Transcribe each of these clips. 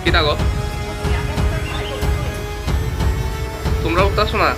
কিতা গো তোমরা উঠতাছো না?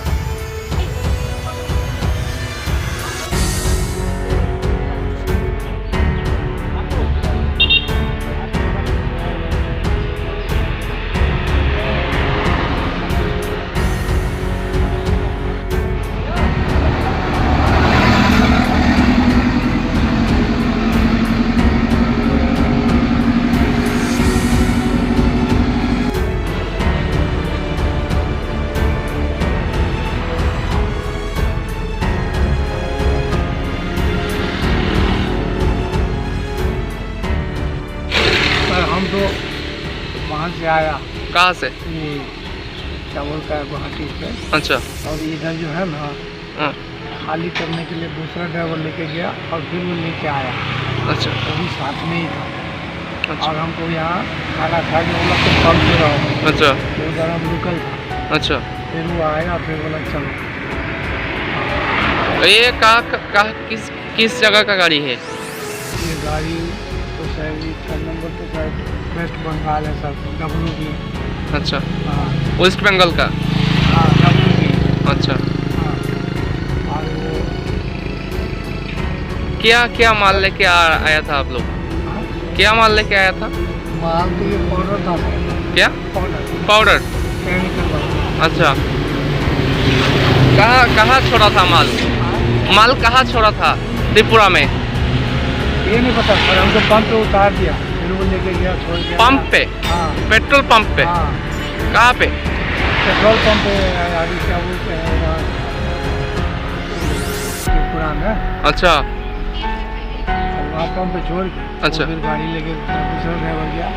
हम तो वहाँ से आया, कहाँ से? ये क्या बोलता है, गुवाहाटी से। अच्छा। और इधर जो है ना, हाँ। खाली करने के लिए दूसरा ड्राइवर लेके गया और फिर वो लेके आया। अच्छा। वो भी साथ में ही था। अच्छा। और हमको यहाँ खाना खा के बोला तुम कम से रहो। अच्छा। तो उधर हम रुकल था। अच्छा। फिर वो आया, फिर बोला चलो। ये कहाँ किस जगह का गाड़ी है? ये गाड़ी तो शायद इसका नंबर तो शायद वेस्ट बंगाल है सर, डब्लू की। अच्छा। हाँ वेस्ट बंगाल का? हाँ, डब्लू की। अच्छा। हाँ। और वो क्या माल लेके आया था आप लोग? हाँ, क्या माल लेके आया था? माल तो ये पाउडर था सर। क्या? Powder powder. केमिकल वाला। अच्छा। कहाँ छोड़ा था माल? माल कहाँ छोड़ा था? त्रिपुरा में? ये नहीं पता सर, हमको पंप पे उतार दिया, फिर वो लेके गया, छोड़ गया। पंप पे? हाँ। पेट्रोल पंप पे? हाँ, कहाँ पे? पेट्रोल पंप पे आगे क्या बोलते हैं वहाँ त्रिपुरा में। अच्छा। वहाँ पंप पे छोड़ के अच्छा। फिर गाड़ी लेके दूसरा ड्राइवर गया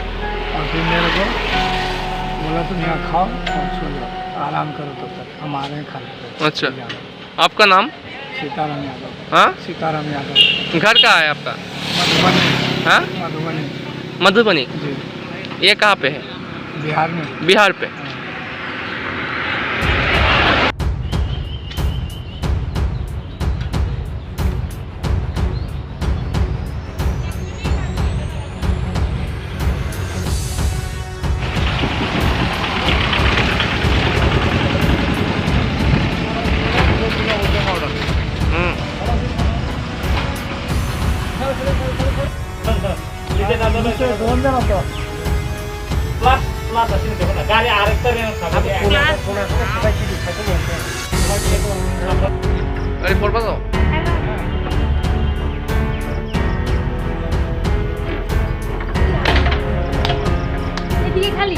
और फिर मेरे को बोला तुम यहाँ खाओ और सो जाओ, आराम करो तब तक, हम आ रहे हैं खाने। अच्छा। आपका नाम? सीताराम यादव। हाँ? सीताराम यादव। घर कहाँ है आपका? मधुबनी। हाँ? मधुबनी। मधुबनी? जी। ये कहाँ पे है? बिहार में। बिहार पे? दोन जण होतो. गाडी आरेख तर अरे फोर पास এদিকে খালি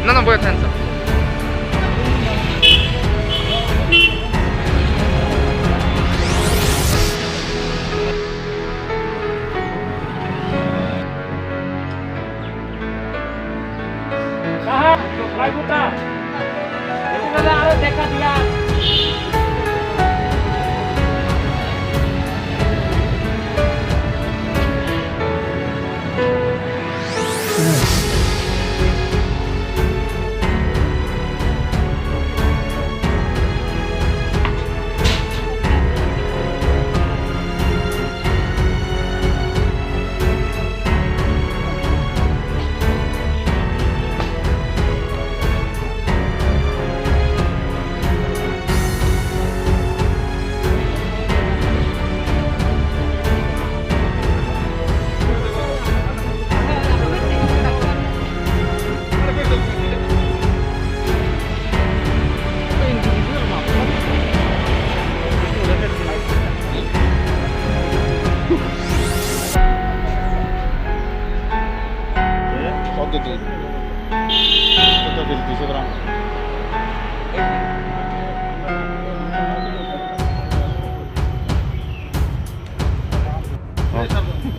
না বয়ে থাকেন স্যার देखा दिया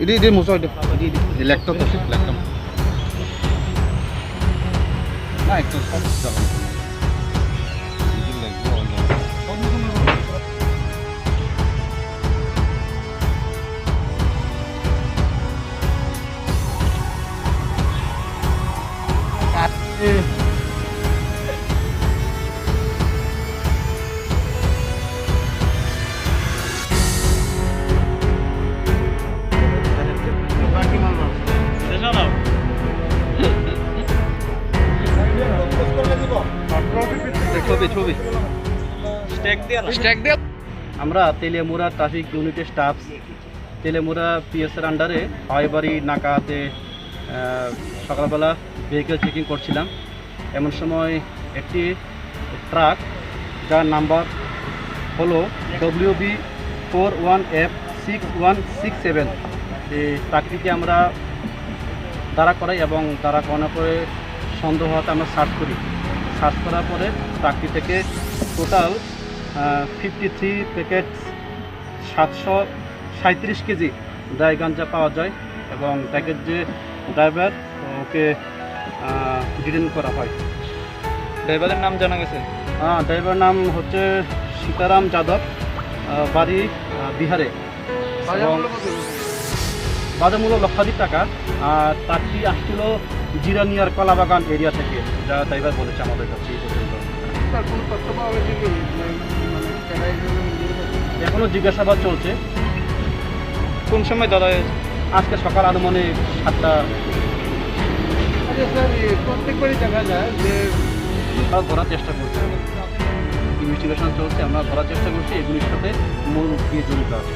Ini musuh itu. Ini lektor tuh sih, lektor. Nah itu stack দিয়ে আমরা তেলিয়ামুড়া ট্রাফিক ইউনিটের স্টাফ তেলিয়ামুড়া পিএসের আন্ডারে পাইবাড়ি নাকাতে সকালবেলা ভেহিকেল চেকিং করছিলাম। এমন সময় একটি ট্রাক যার নাম্বার হলো WB41F6167 এই ট্রাকটিকে আমরা দাঁড়া করাই এবং দাঁড়া করানোর পরে সন্দেহ হওয়াতে আমরা সার্চ করার পরে ট্রাকটি থেকে টোটাল 53 প্যাকেট 737 কেজি ড্রাই গাঞ্জা পাওয়া যায় এবং ট্রাকের যে ড্রাইভার ওকে ডিটেইন করা হয়। ড্রাইভারের নাম জানা গেছে? ড্রাইভার নাম হচ্ছে সীতারাম যাদব, বাড়ি বিহারে। বাজার মূল্য লক্ষাধিক টাকা। আর ট্রাকটি আসছিল জিরানিয়ার কলাবাগান এরিয়া থেকে, যা ড্রাইভার বলেছে আমাদের কাছে এই পর্যন্ত। এখনও জিজ্ঞাসাবাদ চলছে। কোন সময় দাদা? আজকে সকাল আনুমানিক 7টা। প্রত্যেকবারই দেখা যায় যে আমরা ধরার চেষ্টা করছি, ইনভেস্টিগেশন চলছে, আমরা ধরার চেষ্টা করছি এগুলির সাথে মূল কে জড়িত আছে।